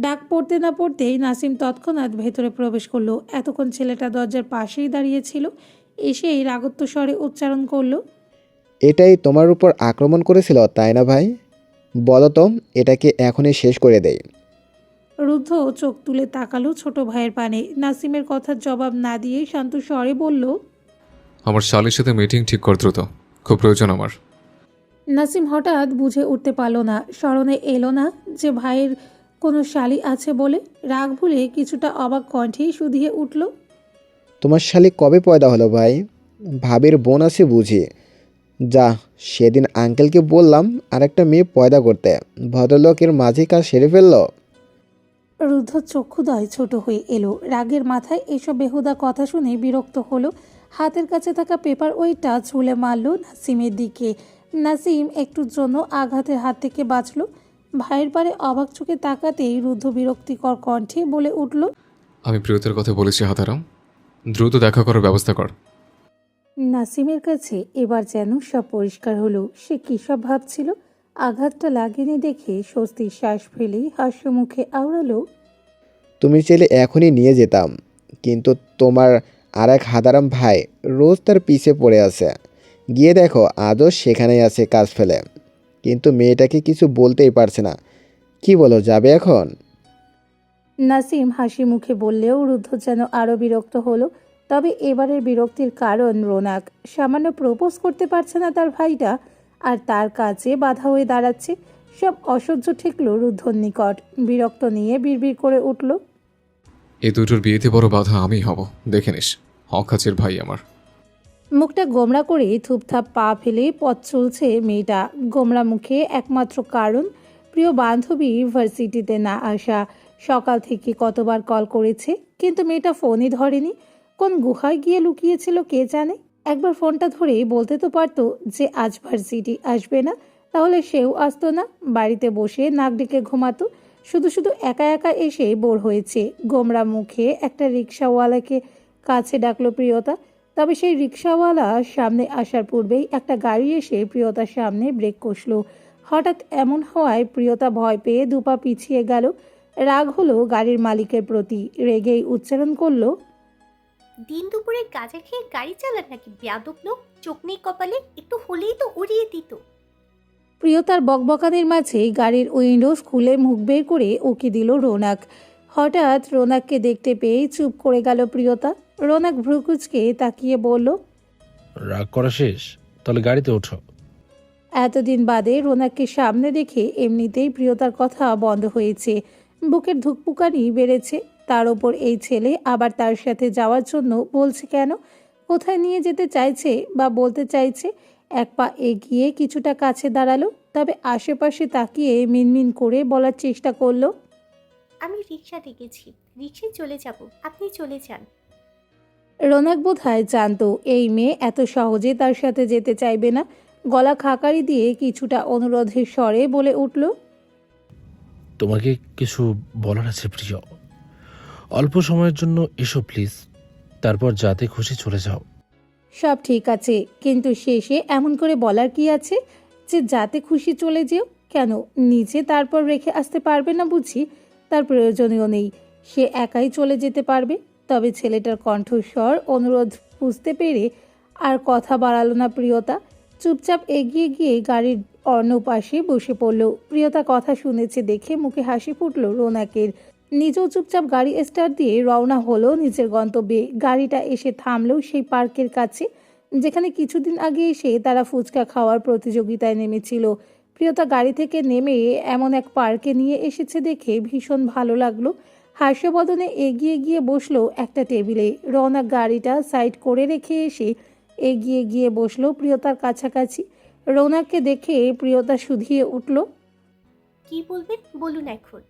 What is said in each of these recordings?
ডাক পড়তে না পড়তেই নাসিম তৎক্ষণাৎ ভেতরে প্রবেশ করলো। এতক্ষণ ছেলেটা দরজার পাশেই দাঁড়িয়েছিল। এসেই রাগত্ব স্বরে উচ্চারণ করলো, এটাই তোমার উপর আক্রমণ করেছিল তাই না ভাই? বলো তো, এটাকে এখনই শেষ করে দেই। রুদ্ধ চোখ তুলে তাকালো ছোট ভাইয়ের পানে। নাসিমের কথার জবাব না দিয়ে শান্ত স্বরে বলল, আমার শালির সাথে মিটিং ঠিক কর দ্রুত, খুব প্রয়োজন আমার। নাসিম হঠাৎ বুঝে উঠতে পারল না, স্মরণে এলো না যে ভাইয়ের কোনো শালি আছে বলে। রাগ ভুলে কিছুটা অবাক কণ্ঠে শুধিয়ে উঠল, তোমার শালি কবে পয়দা হলো ভাই? ভাবির বোন আছে বুঝি? যা, সেদিন আঙ্কেলকে বললাম আরেকটা মেয়ে পয়দা করতে, ভদ্রলোকের মাঝে কাজ সেরে ফেললো। রুদ্ধ চক্ষুদয় ছোট হয়ে এলো। রাগের মাথায় এসব বেহুদা কথা শুনে বিরক্ত হলো। হাতের কাছে থাকা পেপার ওইটা ছুঁড়ে মারল নাসিমের দিকে। নাসিম একটুর জন্য আঘাতের হাত থেকে বাঁচল। ভাইয়ের পারে অবাক চোখে তাকাতেই রুদ্ধ বিরক্তিকর কণ্ঠে বলে উঠল, আমি প্রিয়তার কথা বলেছি হাতারাম, দ্রুত দেখা করার ব্যবস্থা কর। নাসিমের কাছে এবার যেন সব পরিষ্কার হলো। সে কী সব ভাবছিল। আঘাতটা লাগেনি দেখে স্বস্তির শ্বাস ফেলেই হাস্য মুখে আওড়ালো, তুমি চাইলে এখনই নিয়ে যেতাম, কিন্তু তোমার আর এক হাদারাম ভাই রোজ তার পিছে পড়ে আছে। গিয়ে দেখো আজও সেখানেই আছে কাজ ফেলে, কিন্তু মেয়েটাকে কিছু বলতেই পারছে না। কি বলো, যাবে এখন? নাসিম হাসি মুখে বললেও রুদ্ধ যেন আরও বিরক্ত হলো। তবে এবারের বিরক্তির কারণ রোনাক। সামান্য প্রপোজ করতে পারছে না তার ভাইটা, আর তার কাজে বাধা হয়ে দাঁড়াচ্ছে। সব অসহ্য ঠেকল রুদ্ধর নিকট। বিরক্ত নিয়ে বিড়বিড় করে উঠল, এই দুটোর বিয়েতে বড় বাধা আমি হব, দেখে নিস। হকাচের ভাই আমার। মুখটা গোমড়া করে থুপথাপ পা ফেলে পথ চলছে মেয়েটা। গোমড়া মুখে একমাত্র কারণ প্রিয় বান্ধবী ভার্সিটিতে না আসা। সকাল থেকে কতবার কল করেছে, কিন্তু মেয়েটা ফোনই ধরেনি। কোন গুহায় গিয়ে লুকিয়েছিল কে জানে। একবার ফোনটা ধরে বলতে তো পারতো যে আজ ভার্সিটি আসবে না, তাহলে সেও আসতো না। বাড়িতে বসে নাক ডেকে ঘুমাতো। শুধু শুধু একা একা এসে বোর হয়েছে। গোমড়া মুখে একটা রিক্সাওয়ালাকে কাছে ডাকলো প্রিয়তা। তবে সেই রিক্সাওয়ালা সামনে আসার পূর্বেই একটা গাড়ি এসে প্রিয়তার সামনে ব্রেক কষল। হঠাৎ এমন হওয়ায় প্রিয়তা ভয় পেয়ে দুপা পিছিয়ে গেল। রাগ হলো গাড়ির মালিকের প্রতি। রেগেই উচ্চারণ করলো, দিন দুপুরে গাঁজা খেয়ে গাড়ি চালান নাকি বেয়াদব লোক? চোখ নেই কপালে, একটু হলেই তো উড়িয়ে দিত। প্রিয়তার বকবকানির মাঝে গাড়ির উইন্ডোজ খুলে মুখ বের করে উকি দিল রৌনক। হঠাৎ রৌনককে দেখতে পেয়ে চুপ করে গেল প্রিয়তা। রৌনক ভ্রুকুচকে তাকিয়ে বলল, রাগ করা শেষ? তাহলে গাড়িতে ওঠো। এতদিন বাদে রৌনককে সামনে দেখে এমনিতেই প্রিয়তার কথা বন্ধ হয়েছে। বুকের ধুকপুকানি বেড়েছে। তার ওপর এই ছেলে আবার তার সাথে যাওয়ার জন্য বলছে কেন? কোথায় নিয়ে যেতে চাইছে বা বলতে চাইছে? এক পা এগিয়ে কিছুটা কাছে দাঁড়ালো, তবে আশেপাশে তাকিয়ে মিনমিন করে বলার চেষ্টা করলো, আমি রিক্সা ডেকেছি, রিক্সায় চলে যাব, আপনি চলে যান। রৌনক বোধহয় জানতো এই মেয়ে এত সহজে তার সাথে যেতে চাইবে না। গলা খাকারি দিয়ে কিছুটা অনুরোধের স্বরে বলে উঠল, তোমাকে কিছু বলার আছে প্রিয়। অল্প সময়ের জন্য এসো প্লিজ, তারপর যাতে খুশি চলে যাও। সব ঠিক আছে, কিন্তু শেষে এমন করে বলার কি আছে যে যাতে খুশি চলে যেও? কেন নিজে তারপর রেখে আসতে পারবে না বুঝি? তার প্রয়োজনীয় নেই, সে একাই চলে যেতে পারবে। তবে ছেলেটার কণ্ঠস্বর অনুরোধ বুঝতে পেরে আর কথা বাড়ালো না প্রিয়তা। চুপচাপ এগিয়ে গিয়ে গাড়ির অন্য পাশে বসে পড়ল। প্রিয়তা কথা শুনেছে দেখে মুখে হাসি ফুটল রৌনকের। নিজেও চুপচাপ গাড়ি স্টার্ট দিয়ে রওনা হলো নিজের গন্তব্যে। গাড়িটা এসে থামলো সেই পার্কের কাছে, যেখানে কিছুদিন আগে এসে তারা ফুচকা খাওয়ার প্রতিযোগিতায় নেমেছিল। প্রিয়তা গাড়ি থেকে নেমে এমন এক পার্কে নিয়ে এসেছে দেখে ভীষণ ভালো লাগলো। হাস্যবদনে এগিয়ে গিয়ে বসলো একটা টেবিলে। রওনক গাড়িটা সাইড করে রেখে এসে এগিয়ে গিয়ে বসলো প্রিয়তার কাছাকাছি। রৌনককে দেখে প্রিয়তা শুধিয়ে উঠল, কি বলবেন বলুন এখন।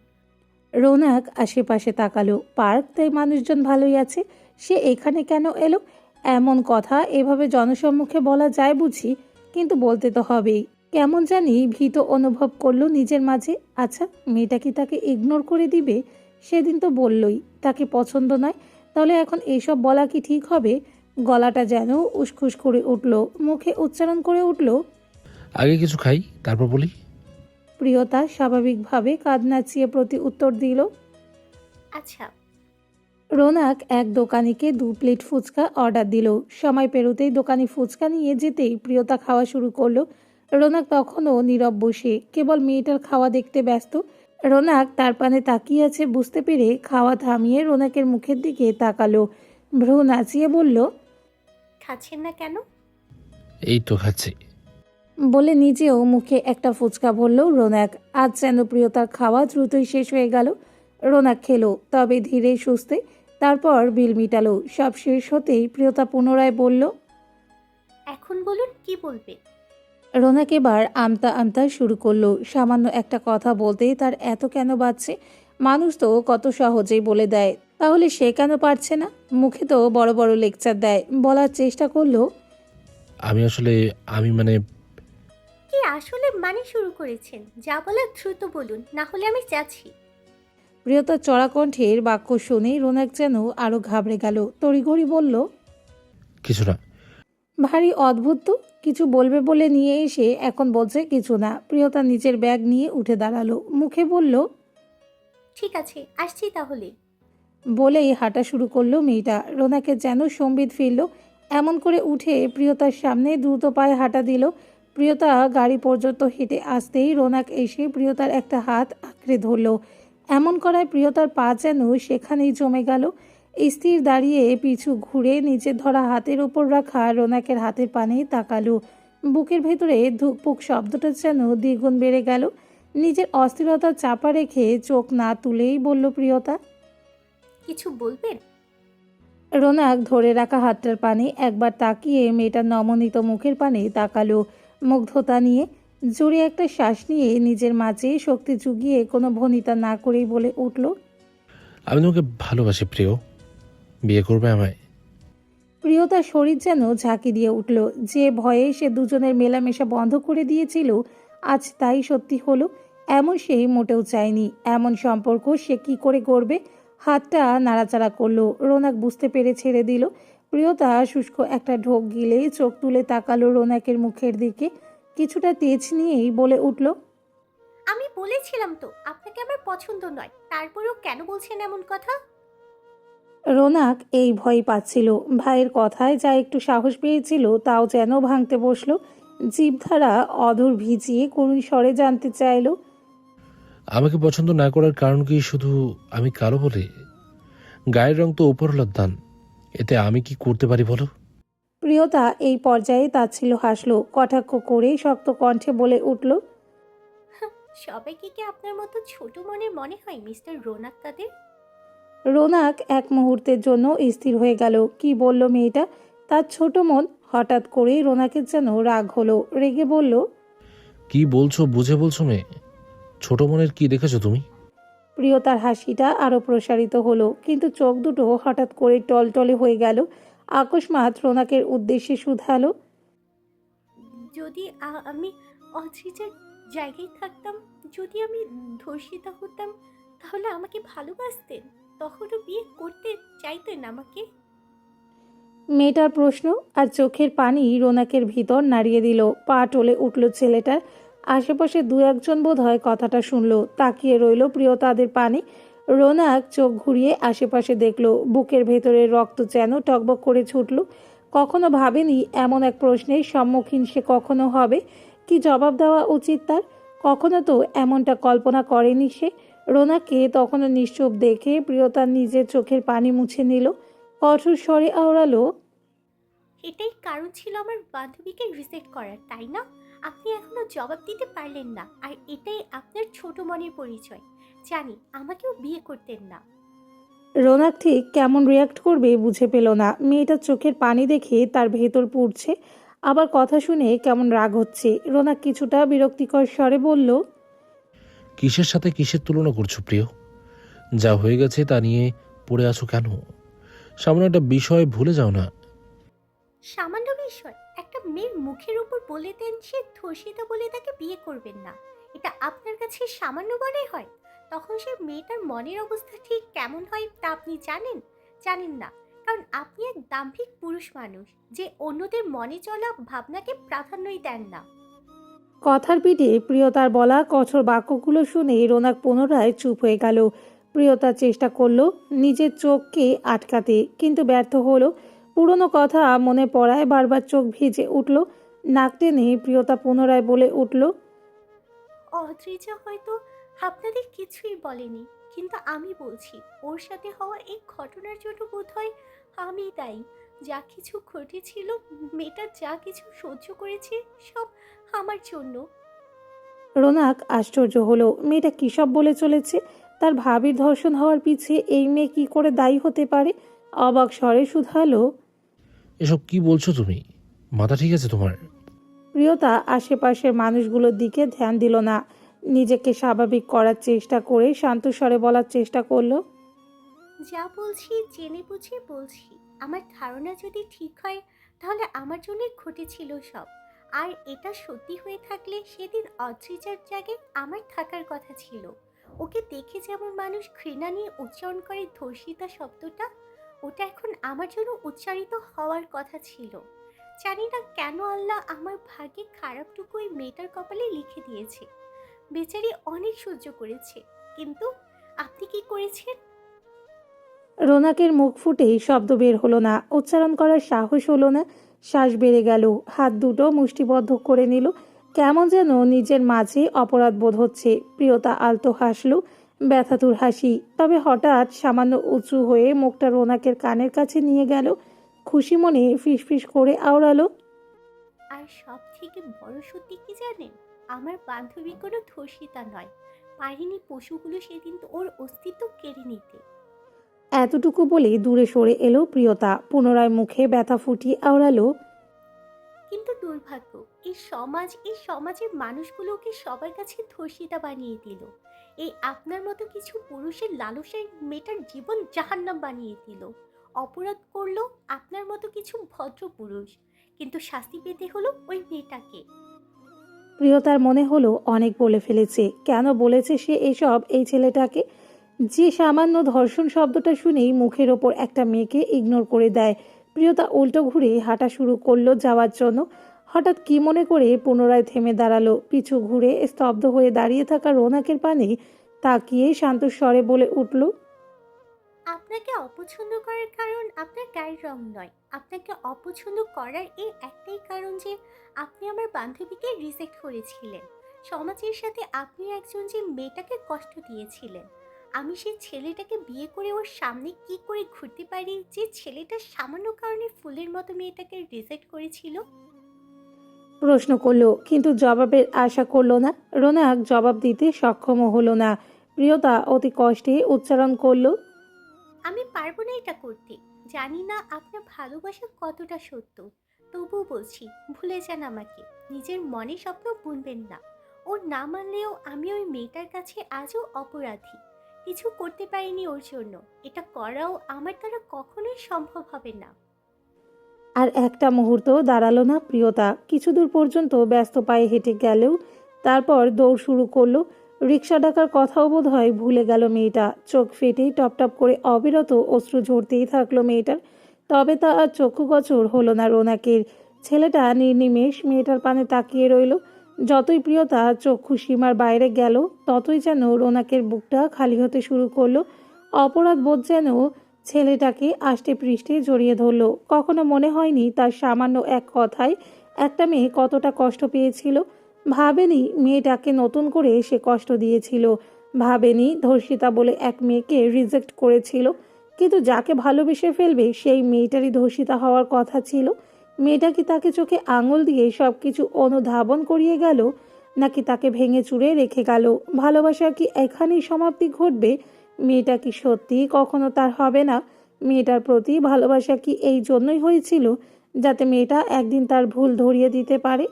রৌনক আশেপাশে তাকালো। পার্ক, তাই মানুষজন ভালোই আছে। সে এখানে কেন এলো? এমন কথা এভাবে জনসম্মুখে বলা যায় বুঝি, কিন্তু বলতে তো হবেই। কেমন জানি ভীত অনুভব করলো নিজের মাঝে। আচ্ছা, মেয়েটা কি তাকে ইগনোর করে দিবে? সেদিন তো বললই তাকে পছন্দ নয়। তাহলে এখন এসব বলা কি ঠিক হবে? গলাটা যেন উসখুস করে উঠল। মুখে উচ্চারণ করে উঠল, আগে কিছু খাই, তারপর বলি। প্রিয়তা স্বাভাবিকভাবে কাঁধ নাচিয়ে প্রতি উত্তর দিল। আচ্ছা। রোনাক এক দোকানিকে 2 প্লেট ফুচকা অর্ডার দিল। সময় পেরোতেই দোকানি ফুচকা নিয়ে যেতেই প্রিয়তা খাওয়া শুরু করলো। রোনাক তখনও নীরব বসে কেবল মেয়েটার খাওয়া দেখতে ব্যস্ত। রোনাক তার পানে তাকিয়ে আছে বুঝতে পেরে খাওয়া থামিয়ে রোনাকের মুখের দিকে তাকালো, ভ্রু নাচিয়ে বলল, খাচ্ছেন না কেন? এই তো খাচ্ছি। বলে নিজেও মুখে একটা ফুচকা ভরল রোনাক। আজ যেন প্রিয়তার খাওয়া দ্রুতই শেষ হয়ে গেল। রোনাক খেলো, তবে ধীরে সুস্থে। তারপর বিল মিটালো। সব শেষ হতেই প্রিয়তা পুনরায় বলল, এখন বলুন কি বলবেন। রোনাক এবার আমতা আমতা শুরু করলো। সামান্য একটা কথা বলতেই তার এত কেন বাজছে? মানুষ তো কত সহজেই বলে দেয়, তাহলে সে কেন পারছে না? মুখে তো বড় বড় লেকচার দেয়। বলার চেষ্টা করলো, আমি মানে কি আসলে মানে শুরু করেছেন? যা বলার দ্রুত বলুন, না হলে আমি যাচ্ছি। প্রিয়তার চড়া কণ্ঠের বাক্য শুনেই রোনাক যেন আরো ঘাবড়ে গেল। তড়িঘড়ি বলল, কিছু না। ভারী অদ্ভুত তো, কিছু বলবে বলে নিয়ে এসে এখন বলছে কিছু না। প্রিয়তা নিজের ব্যাগ নিয়ে উঠে দাঁড়ালো, মুখে বলল, ঠিক আছে, আসছি তাহলে। বলেই হাঁটা শুরু করলো মেয়েটা। রোনাকে যেন সম্বিত ফিরল। এমন করে উঠে প্রিয়তার সামনে দ্রুত পায়ে হাঁটা দিল। প্রিয়তা গাড়ি পর্যন্ত হেঁটে আসতেই রোনাক এসে প্রিয়তার একটা হাত আঁকড়ে ধরল। এমন করায় প্রিয়তার পা যেন সেখানেই জমে গেল। স্থির দাঁড়িয়ে পিছু ঘুরে নিচের ধরা হাতের ওপর রাখা রোনাকের হাতের পানে তাকালো। বুকের ভেতরে ধুকপুক শব্দটা যেন দ্বিগুণ বেড়ে গেল। নিজের অস্থিরতা চাপা রেখে চোখ না তুলেই বলল প্রিয়তা, কিছু বলবেন? রোনাক ধরে রাখা হাতটার পানে একবার তাকিয়ে মেয়েটার নমনীত মুখের পানে তাকালো। মুগ্ধতা নিয়ে জোরে একটা শ্বাস নিয়ে নিজের মাঝে শক্তি জুগিয়ে কোনো ভনিতা না করেই বলে উঠল, আমি তোমাকে ভালোবাসি প্রিয়। বিয়ে করবে আমায়? প্রিয়তার শরীর যেন ঝাঁকি দিয়ে উঠল। যে ভয়ে সে দুজনের মেলামেশা বন্ধ করে দিয়েছিল আজ তাই সত্যি হলো। এমন সে মোটেও চায়নি। এমন সম্পর্ক সে কি করে গড়বে? হাতটা নাড়াচাড়া করলো। রোনাক বুঝতে পেরে ছেড়ে দিল। প্রিয়তা শুষ্ক একটা ঢোক গিলে চোখ তুলে তাকালো রোনাকের মুখের দিকে। কিছুটা তেজ নিয়েই বলে উঠল, আমি বলেছিলাম তো আপনাকে আমার পছন্দ নয়, তারপরেও কেন বলছেন এমন কথা? রোনাক এই ভয় পাচ্ছিল। ভাইয়ের কথায় যা একটু সাহস পেয়েছিল তাও যেন ভাঙতে বসলো। জিভধারা অধর ভিজিয়ে করুণ স্বরে জানতে চাইল, আমাকে পছন্দ না করার কারণ কি শুধু আমি কালো বলে? গায়ের রং তো উপরওয়ালার দান, এতে আমি কি করতে পারি বলো? প্রিয়তা এই পর্যায়ে তাচ্ছিল্য হাসলো। কটাক্ষ করে শক্ত কণ্ঠে বলে উঠল, সবাইকে কি আপনার মতো ছোট মনের মনে হয় মিস্টার রোনাক কাদের? রোনাক এক মুহূর্তের জন্য স্থির হয়ে গেল। কি বলল মেয়েটা? তার ছোট মন? হঠাৎ করেই রোনাকের যেন রাগ হলো। রেগে বলল, কি বলছো বুঝে বলছো মেয়ে? ছোট মনের কি দেখেছো তুমি? প্রিয়তার হাসিটা আরো প্রসারিত হলো, কিন্তু চোখ দুটো হঠাৎ করে টলটলে হয়ে গেল। আকস্মাৎ রোনাকের উদ্দেশ্যে শুধালো, যদি আমি অদ্রিজার জায়গায় থাকতাম, যদি আমি ধর্ষিতা হতাম, তাহলে আমাকে ভালোবাসতেন? তখনও বিয়ে করতে চাইতেন আমাকে? মেয়েটার প্রশ্ন আর চোখের পানি রোনাকের ভিতর নাড়িয়ে দিল। পা টলে উঠল ছেলেটার। আশেপাশে দু একজন বোধহয় কথাটা শুনলো। তাকিয়ে রইল প্রিয়তাদের পানে। রোনাক চোখ ঘুরিয়ে আশেপাশে দেখল। বুকের ভেতরে রক্ত যেন টকবক করে ছুটল। কখনো ভাবেনি এমন এক প্রশ্নের সম্মুখীন সে কখনো হবে। কি জবাব দেওয়া উচিত তার? কখনো তো এমনটা কল্পনা করেনি সে। রোনাককে তখনও নিশ্চুপ দেখে প্রিয়তার নিজের চোখের পানি মুছে নিল। কঠোর স্বরে আওড়ালো, এটাই কারণ ছিল আমার বান্ধবীকে রিজেক্ট করার, তাই না? আপনি এখনো জবাব দিতে পারলেন না, আর এটাই আপনার ছোট মনের পরিচয়। জানি আমাকেও বিয়ে করতেন না। রোনাক ঠিক কেমন রিয়াক্ট করবে বুঝে পেল না। মেয়েটার চোখের পানি দেখে তার ভেতর পুড়ছে, আবার কথা শুনে কেমন রাগ হচ্ছে। রোনাক কিছুটা বিরক্তিকর স্বরে বলল, কিসের সাথে কিসের তুলনা করছো প্রিয়? যা হয়ে গেছে তা নিয়ে পড়ে আছো কেন? সামান্য একটা বিষয় ভুলে যাও না। সামান্য বিষয় একটা মেয়ের মুখের উপর বলে দেন সে ধর্ষিতা বলে তাকে বিয়ে করবেন না, এটা আপনার কাছে সামান্য মনে হয়? তখন সে মেয়েটার মনের অবস্থা ঠিক কেমন হয় তা আপনি জানেন? জানেন না, কারণ আপনি এক দাম্ভিক পুরুষ মানুষ যে অন্যদের মনে চলা ভাবনাকে প্রাধান্যই দেন না। কথার পিঠে প্রিয়তার বলা কঠোর বাক্যগুলো শুনে রোনাক পুনরায় চুপ হয়ে গেল। প্রিয়তা চেষ্টা করলো নিজের চোখকে আটকাতে, কিন্তু ব্যর্থ হলো। পুরনো কথা মনে পড়ায় বারবার চোখ ভিজে উঠল। নাক টেনে প্রিয়তা পুনরায় বলে উঠল, অদ্রিজা হয়তো আপনাদের কিছুই বলেনি, কিন্তু আমি বলছি ওর সাথে হওয়া এই ঘটনার জন্য বোধহয় আমি দায়ী। যা কিছু ঘটেছিল, মেয়েটা যা কিছু সহ্য করেছে, সব আমার জন্য। রোনাক আশ্চর্য হলো। মেয়েটা কী সব বলে চলেছে? তার ভাবির ধর্ষণ হওয়ার পিছে এই মেয়ে কি করে দায়ী হতে পারে? অবাক স্বরে শুধালো। এসব কি বলছো তুমি? মাথা ঠিক আছে তোমার? প্রিয়তা আশেপাশের মানুষগুলোর দিকে ধ্যান দিল না। নিজেকে স্বাভাবিক করার চেষ্টা করে শান্ত স্বরে বলার চেষ্টা করলো। যা বলছি জেনে বুঝে বলছি। আমার ধারণা যদি ঠিক হয়, তাহলে আমার জন্যই ঘটেছিল সব। আর এটা সত্যি হয়ে থাকলে সেদিন অদ্রিজার জায়গায় আমার থাকার কথা ছিল। ওকে দেখে যেমন মানুষ ঘৃণা নিয়ে উচ্চারণ করে ধর্ষিতা শব্দটা, ওটা এখন আমার জন্য উচ্চারিত হওয়ার কথা ছিল। জানি না কেন আল্লাহ আমার ভাগ্যে খারাপটুকু ওই মেয়েটার কপালে লিখে দিয়েছে। বেচারি অনেক সহ্য করেছে, কিন্তু আপনি কি করেছেন? রোনাকের মুখ ফুটেই শব্দ বের হলো না, উচ্চারণ করার সাহস হলো না। শ্বাস বেড়ে গেল, হাত দুটো মুষ্টিবদ্ধ করে নিল। কেমন যেন নিজের মাঝে অপরাধ বোধ হচ্ছে। প্রিয়তা আলতো হাসলো, ব্যথাতুর হাসি। তবে হঠাৎ সামান্য উঁচু হয়ে মুখটা রোনাকের কানের কাছে নিয়ে গেল। খুশি মনে ফিসফিস করে আওড়ালো, আর সব থেকে বড় সত্যি কি জানেন? আমার বান্ধবী কোনো ধর্ষিতা নয়। পারিনি পশুগুলো সেদিন তো ওর অস্তিত্ব কেড়ে নিতে। এতটুকু বলে দূরে সরে এলো প্রিয়তা। পুনরায় মুখে ব্যথা ফুটিয়ে আওড়ালো, কিন্তু দুর্ভাগ্য, এই সমাজের মানুষগুলোকে সবার কাছে ধর্ষিতা বানিয়ে দিল। এই আপনার মতো কিছু পুরুষের লালসায় মেয়েটার জীবন জাহান্নাম বানিয়ে দিল। অপরাধ করলো আপনার মতো কিছু ভদ্র পুরুষ, কিন্তু শাস্তি পেতে হলো ওই মেয়েটাকে। প্রিয়তার মনে হলো অনেক বলে ফেলেছে। কেন বলেছে সে এসব এই ছেলেটাকে? যে সামান্য ধর্ষণ শব্দটা শুনেই মুখের ওপর একটা মেয়েকে ইগনোর করে দেয়। প্রিয়তা উল্টো ঘুরে হাঁটা শুরু করলো যাওয়ার জন্য। হঠাৎ কি মনে করে পুনরায় থেমে দাঁড়ালো। পিছু ঘুরে স্তব্ধ হয়ে দাঁড়িয়ে থাকা রোনাকের পানে তাকিয়ে শান্ত স্বরে বলে উঠল, আপনাকে অপছন্দ করার কারণ আপনার গায়ের রং নয়। আপনাকে অপছন্দ করার এই একটাই কারণ যে আপনি আমার বান্ধবীকে রিজেক্ট করেছিলেন। সমাজের সাথে আপনি একজন যে মেয়েটাকে কষ্ট দিয়েছিলেন। আমি সেই ছেলেটাকে বিয়ে করে ওর সামনে কি করে ঘুরতে পারি, যে ছেলেটা সামান্য কারণে ফুলের মতো মেয়েটাকে রিজেক্ট করেছিল? প্রশ্ন করলো, কিন্তু জবাবের আশা করলো না। রোনাক জবাব দিতে সক্ষমও হলো না। প্রিয়তা অতি কষ্টে উচ্চারণ করলো, আমি পারবো না এটা করতে। জানি না আপনার ভালোবাসা কতটা সত্য, তবুও বলছি, ভুলে যান আমাকে। নিজের মনে স্বপ্ন বুনবেন না। ও না মানলেও আমি ওই মেয়েটার কাছে আজও অপরাধী। কিছু করতে পারিনি ওর জন্য। এটা করাও আমার দ্বারা কখনোই সম্ভব হবে না। আর একটা মুহূর্ত দাঁড়ালো না প্রিয়তা। কিছু দূর পর্যন্ত ব্যস্ত পায়ে হেঁটে গেলেও তারপর দৌড় শুরু করলো। রিক্সা ডাকার কথাও বোধ হয় ভুলে গেল মেয়েটা। চোখ ফেটেই টপটপ করে অবিরত অশ্রু ঝরতেই থাকলো মেয়েটার। তবে তা আর চক্ষুগোচর হলো না রোনাকের। ছেলেটা নির্নিমেষ মেয়েটার পানে তাকিয়ে রইল। যতই প্রিয়তা চক্ষু সীমার বাইরে গেল, ততই যেন রোনাকের বুকটা খালি হতে শুরু করলো। অপরাধ বোধ যেন ছেলেটাকে আষ্টে পৃষ্ঠে জড়িয়ে ধরলো। কখনো মনে হয়নি তার সামান্য এক কথায় একটা মেয়ে কতটা কষ্ট পেয়েছিল। ভাবেনি মেয়েটাকে নতুন করে সে কষ্ট দিয়েছিল। ভাবেনি ধর্ষিতা বলে এক মেয়েকে রিজেক্ট করেছিল। কিন্তু যাকে ভালোবেসে ফেলবে সেই মেয়েটারই ধর্ষিতা হওয়ার কথা ছিল। মেয়েটা কি তাকে চোখে আঙুল দিয়ে সব কিছু অনুধাবন করিয়ে গেল, নাকি তাকে ভেঙে চুরে রেখে গেল? ভালোবাসার কি এখানেই সমাপ্তি ঘটবে? মেয়েটা কি সত্যি কখনো তার হবে না? মেয়েটার প্রতি ভালোবাসা কি এই জন্যই হয়েছিল যাতে মেয়েটা একদিন তার ভুল ধরিয়ে দিতে পারে,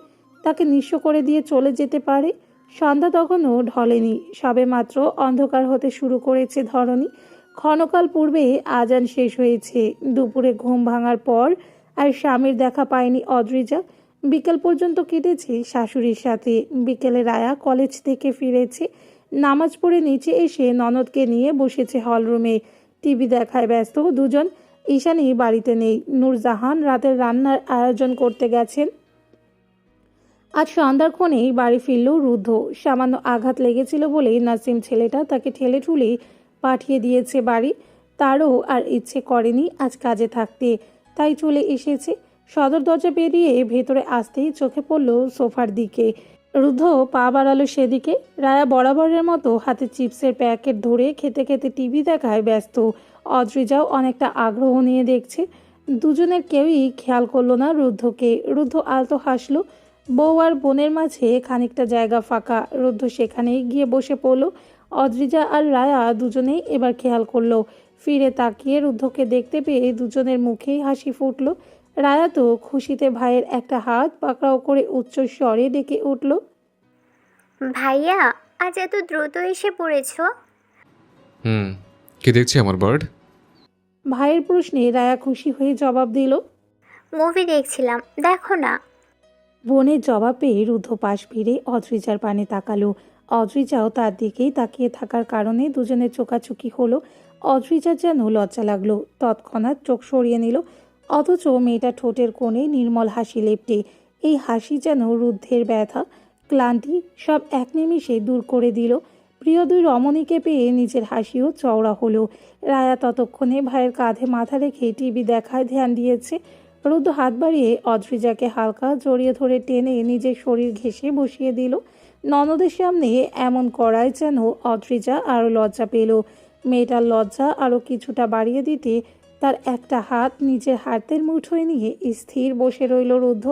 তাকে নিঃস্ব করে দিয়ে চলে যেতে পারে? সন্ধ্যা তখনও ঢলেনি, সবে মাত্র অন্ধকার হতে শুরু করেছে ধরণী। ক্ষণকাল পূর্বে আজান শেষ হয়েছে। দুপুরে ঘুম ভাঙার পর আর স্বামীর দেখা পায়নি অদ্রিজা। বিকেল পর্যন্ত কেটেছে শাশুড়ির সাথে। বিকেলে রায়া কলেজ থেকে ফিরেছে। নামাজ পড়ে নিচে এসে ননদকে নিয়ে বসেছে হলরুমে। টিভি দেখায় ব্যস্ত দুজন। ঈশানী বাড়িতে নেই। নূরজাহান রাতের রান্নার আয়োজন করতে গেছেন। আজ সন্ধ্যাক্ষণেই বাড়ি ফিরল রুদ্ধ। সামান্য আঘাত লেগেছিল বলেই নাসিম ছেলেটা তাকে ঠেলে ঠুলে পাঠিয়ে দিয়েছে বাড়ি। তারও আর ইচ্ছে করেনি আজ কাজে থাকতে, তাই চলে এসেছে। সদর দরজা পেরিয়ে ভেতরে আসতেই চোখে পড়ল সোফার দিকে। রুদ্ধ পা বাড়ালো সেদিকে। রায়া বরাবরের মতো হাতে চিপসের প্যাকেট ধরে খেতে খেতে টিভি দেখায় ব্যস্ত। অদ্রিজাও অনেকটা আগ্রহ নিয়ে দেখছে। দুজনের কেউই খেয়াল করলো না রুদ্ধকে। রুদ্ধ আলতো হাসলো। বউ আর বোনের মাঝে খানিকটা জায়গা ফাঁকা। রুদ্ধ সেখানেই গিয়ে বসে পড়ল। অদ্রিজা আর রায়া দুজনেই এবার খেয়াল করলো। ফিরে তাকিয়ে রুদ্ধকে দেখতে পেয়ে দুজনের মুখেই হাসি ফুটল। রায়া তো খুশিতে ভাইয়ের একটা হাত পাকড়াও করে উচ্চ স্বরে ডেকে উঠল। ভাইয়া, আজ এত দ্রুত এসে পড়েছো? কি দেখছি আমার বার্ড? ভাইয়ের প্রশ্নে রায়া খুশি হয়ে জবাব দিল। মুভি দেখছিলাম, দেখো না। বোনের জবাব পেয়ে রুদ্ধ পাশ ফিরে অদ্রিজার পানে তাকালো। অদ্রিজাও তার দিকেই তাকিয়ে থাকার কারণে দুজনের চোকাচুকি হলো। অদ্রিজার যেন লজ্জা লাগলো, তৎক্ষণাৎ চোখ সরিয়ে নিল। অথচ মেয়েটা ঠোঁটের কোণে নির্মল হাসি লেপ্টে। এই হাসি যেন রুদ্ধের ব্যথা, ক্লান্তি সব এক নিমিষে দূর করে দিল। প্রিয় দুই রমণীকে পেয়ে নিজের হাসিও চওড়া হলো। রায়া ততক্ষণে ভাইয়ের কাঁধে মাথা রেখে টিভি দেখায় ধ্যান দিয়েছে। রুদ্ধ হাত বাড়িয়ে অদ্রিজাকে হালকা জড়িয়ে ধরে টেনে নিজের শরীর ঘেঁষে বসিয়ে দিল। ননদের সামনে এমন করায় যেন অদ্রিজা আরও লজ্জা পেল। মেয়েটার লজ্জা আরও কিছুটা বাড়িয়ে দিতে তার একটা হাত নিজের হাতের মুঠোয় নিয়ে স্থির বসে রইল রুদ্ধ।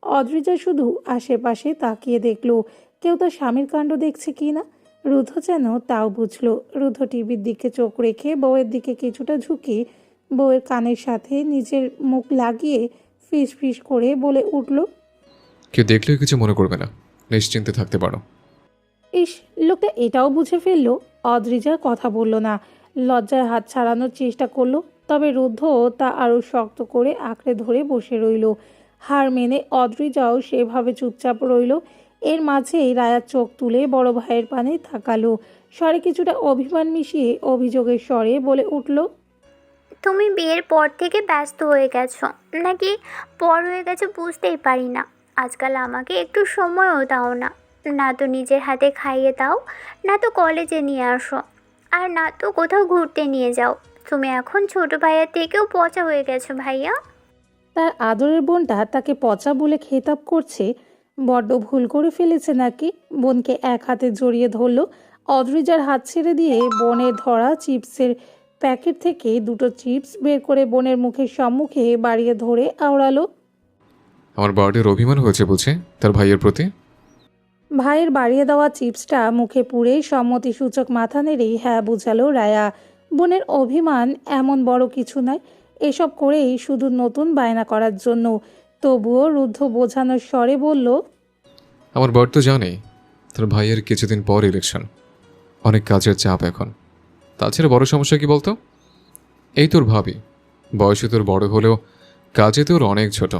অদ্রিজা শুধু আশেপাশে তাকিয়ে দেখল কেউ তার স্বামীর কাণ্ড দেখছে কি না। রুদ্ধ যেন তাও বুঝল। রুদ্ধ টিভির দিকে চোখ রেখে বউয়ের দিকে কিছুটা ঝুঁকে বউয়ের কানের সাথে নিজের মুখ লাগিয়ে ফিস ফিস করে বলে উঠল, কেউ দেখলেও কিছু মনে করবে না, নিশ্চিন্তে থাকতে পারো। ইস, লোকটা এটাও বুঝে ফেললো। অদ্রিজার কথা বলল না, লজ্জার হাত ছাড়ানোর চেষ্টা করলো। তবে রুদ্ধ তা আরও শক্ত করে আঁকড়ে ধরে বসে রইল। হার মেনে অদ্রিজাও সেভাবে চুপচাপ রইল। এর মাঝেই রায়ার চোখ তুলে বড় ভাইয়ের পানে তাকালো। স্বরে কিছুটা অভিমান মিশিয়ে অভিযোগের স্বরে বলে উঠল, তুমি বিয়ের পর থেকে ব্যস্ত হয়ে গেছো নাকি পর হয়ে গেছো বুঝতেই পারি না। আজকাল আমাকে একটু সময়ও দাও না। না তো নিজের হাতে খাইয়ে দাও, না তো কলেজে নিয়ে আসো, আর না তো কোথাও ঘুরতে নিয়ে যাও। তুমি এখন ছোট ভাইয়ার থেকেও পচা হয়ে গেছো ভাইয়া। তার আদরের বোনটা তাকে পচা বলে খেতাব করছে। বড্ড ভুল করে ফেলেছে নাকি? বোনকে এক হাতে জড়িয়ে ধরল। অদ্রিজার হাত ছেড়ে দিয়ে বোনের ধরা চিপসের প্যাকেট থেকে দুটো চিপস বের করে বোনের মুখের সম্মুখে বাড়িয়ে ধরে আওড়ালো। আমার বার্ডের অভিমান হয়েছে বুঝে তার ভাইয়ের প্রতি। ভাইয়ের বাড়িয়ে দেওয়া চিপসটা মুখে পুরে সম্মতিসূচক মাথা নেড়েই হ্যাঁ বুঝালো রায়া। বোনের অভিমান এমন বড় কিছু নয়, এসব করেই শুধু নতুন বায়না করার জন্য। তবুও রুদ্ধ বোঝানোর স্বরে বলল, আমার বার্ড তো জানেই তার ভাইয়ের কিছুদিন পর ইলেকশন, অনেক কাজের চাপ এখন। তাছাড়া বড় সমস্যা কি বলতো? এই তোর ভাবি, বয়সে তোর বড় হলেও কাজে তোর অনেক ছোট,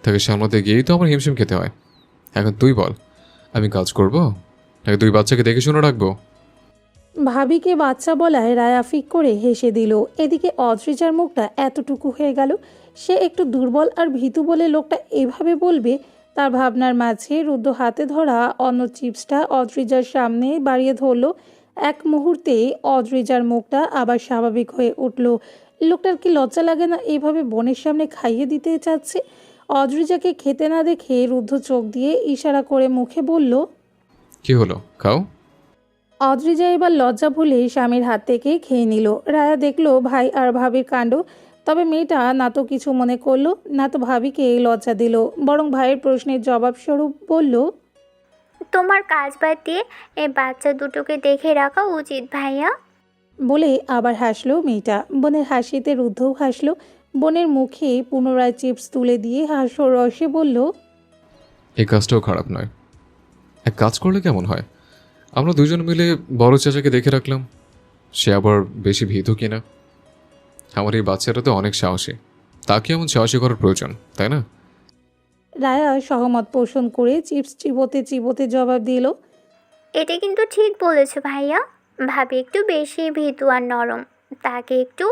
তাকে সামলাতে গিয়েই তো আমার হিমশিম খেতে হয়। এখন তুই বল, আমি কাজ করব নাকি দুই বাচ্চাকে দেখে শুনে রাখবো? ভাবিকে বাচ্চা বলায় রায়া ফিক করে হেসে দিল। এদিকে অদ্রিজার মুখটা এতটুকু হয়ে গেল। সে একটু দুর্বল আর ভীতু বলে লোকটা এভাবে বলবে। তার ভাবনার মাঝে রুদ্ধ হাতে ধরা অন্য চিপসটা অদ্রিজার সামনে বাড়িয়ে ধরল। এক মুহূর্তে অদ্রিজার মুখটা আবার স্বাভাবিক হয়ে উঠল। লোকটার কি লজ্জা লাগে না এভাবে বোনের সামনে খাইয়ে দিতে চাচ্ছে? অদ্রিজাকে খেতে না দেখে রুদ্ধ চোখ দিয়ে ইশারা করে মুখে বলল, কি হলো, খাও। অদ্রিজা এবার লজ্জা ভুলে স্বামীর হাত থেকে খেয়ে নিল। রায়া দেখলো ভাই আর ভাবির কাণ্ড। তবে মেয়েটা না তো কিছু মনে করলো, না তো ভাবিকে লজ্জা দিল, বরং ভাইয়ের প্রশ্নের জবাব স্বরূপ বলল, তোমার কাজ বাদ দিয়ে এই বাচ্চা দুটোকে দেখে রাখা উচিত ভাইয়া। বলে আবার হাসলো মেয়েটা। বোনের হাসিতে রুদ্ধও হাসলো। বোনের মুখে পুনরায় চিপস তুলে দিয়ে হাস্য রসে বলল, এই কাজটাও খারাপ নয়। এক কাজ করলে কেমন হয়, আমরা দুজন মিলে বড় চাচাকে দেখে রাখলাম, সে আবার বেশি ভীতু কিনা। আমার এই বাচ্চাটা তো অনেক সাহসী, তাকে এমন সাহসী করার প্রয়োজন, তাই না? রায়া সহমত পোষণ করে চিপস চিবোতে চিবোতে জবাব দিল, এটা কিন্তু ঠিক বলেছো ভাইয়া। ভাবি একটু বেশি ভীতু আর নরম, তাকে একটু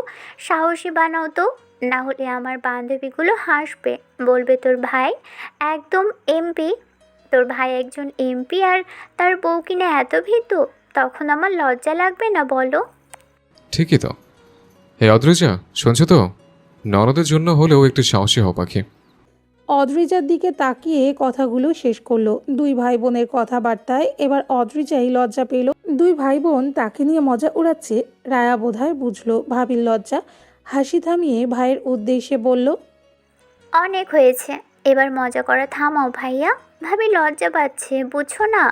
সাহসী বানাও তো। না হলে আমার বান্ধবীগুলো হাসবে, বলবে তোর ভাই একদম এমপি। তোর ভাই একজন এমপি আর তার বউ কিনা এত ভীতু, তখন আমার লজ্জা লাগবে না বলো? ঠিকই তো। হে অদ্রিজা, শুনছো তো? ননদের জন্য হলেও একটু সাহসী হও পাখি। অদ্রিজার দিকে তাকিয়ে কথাগুলো শেষ করলো। দুই ভাই বোনের কথাবার্তায় এবার অদ্রিজাই লজ্জা পেল। দুই ভাই বোন তাকে নিয়ে মজা উড়াচ্ছে। রায়া বোধহয় বুঝলো ভাবির লজ্জা। হাসি থামিয়ে ভাইয়ের উদ্দেশ্যে বলল, অনেক হয়েছে, এবার মজা করা থামাও ভাইয়া। ভাবি লজ্জা পাচ্ছে, বুঝছো না?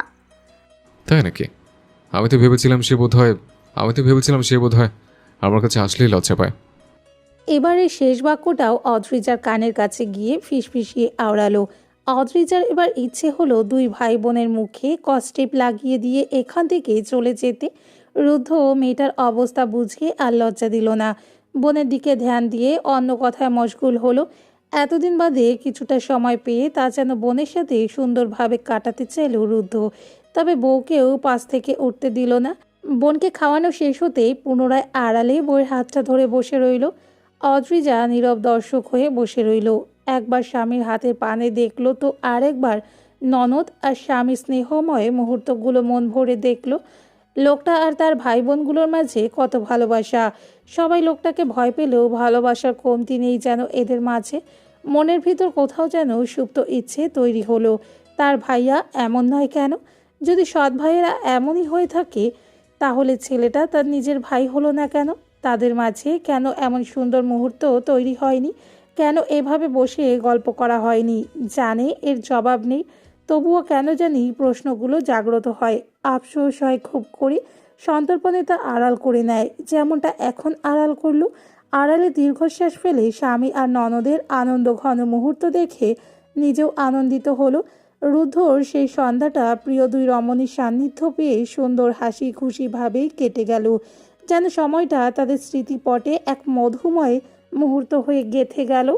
তাই নাকি? আমি তো ভেবেছিলাম সে বোধহয় আমার কাছে আসলেই লজ্জা পায়। এবারে শেষ বাক্যটাও অদ্রিজার কানের কাছে গিয়ে ফিসফিসিয়ে আওড়ালো। অদ্রিজার এবার ইচ্ছে হলো দুই ভাই বোনের মুখে কস্টেপ লাগিয়ে দিয়ে এখান থেকে চলে যেতে। রুদ্ধ মেয়েটার অবস্থা বুঝে আর লজ্জা দিল না। বোনের দিকে ধ্যান দিয়ে অন্য কথায় মশগুল হলো। এতদিন বাদে কিছুটা সময় পেয়ে তা যেন বোনের সাথে সুন্দরভাবে কাটাতে চাইল রুদ্ধ। তবে বউকেও পাশ থেকে উঠতে দিল না। বোনকে খাওয়ানো শেষ হতেই পুনরায় আড়ালে বউয়ের হাতটা ধরে বসে রইল। অদ্রিজা নীরব দর্শক হয়ে বসে রইল। একবার স্বামীর হাতের পানে দেখলো তো আরেকবার ননদ আর স্বামীর স্নেহময় মুহূর্তগুলো মন ভরে দেখলো। লোকটা আর তার ভাই বোনগুলোর মাঝে কত ভালোবাসা। সবাই লোকটাকে ভয় পেলেও ভালোবাসার কমতি নেই যেন এদের মাঝে। মনের ভিতর কোথাও যেন সুপ্ত ইচ্ছে তৈরি হলো, তার ভাইয়া এমন নয় কেন? যদি সৎ ভাইয়েরা এমনই হয়ে থাকে তাহলে ছেলেটা তার নিজের ভাই হলো না কেন? তাদের মাঝে কেন এমন সুন্দর মুহূর্ত তৈরি হয়নি? কেন এভাবে বসে গল্প করা হয়নি? জানে এর জবাব নেই, তবুও কেন জানি প্রশ্নগুলো জাগ্রত হয়। আফসোস হয় খুব করে। সন্তর্পণে তা আড়াল করে নেয়, যেমনটা এখন আড়াল করলো। আড়ালে দীর্ঘশ্বাস ফেলে স্বামী আর ননদের আনন্দ ঘন মুহূর্ত দেখে নিজেও আনন্দিত হলো। রুদ্ধর সেই সন্ধ্যাটা প্রিয় দুই রমণীর সান্নিধ্য পেয়ে সুন্দর হাসি খুশিভাবেই কেটে গেল। যেন সময়টা তাদের স্মৃতিপটে এক মধুময় মুহূর্ত হয়ে গেঁথে গেল।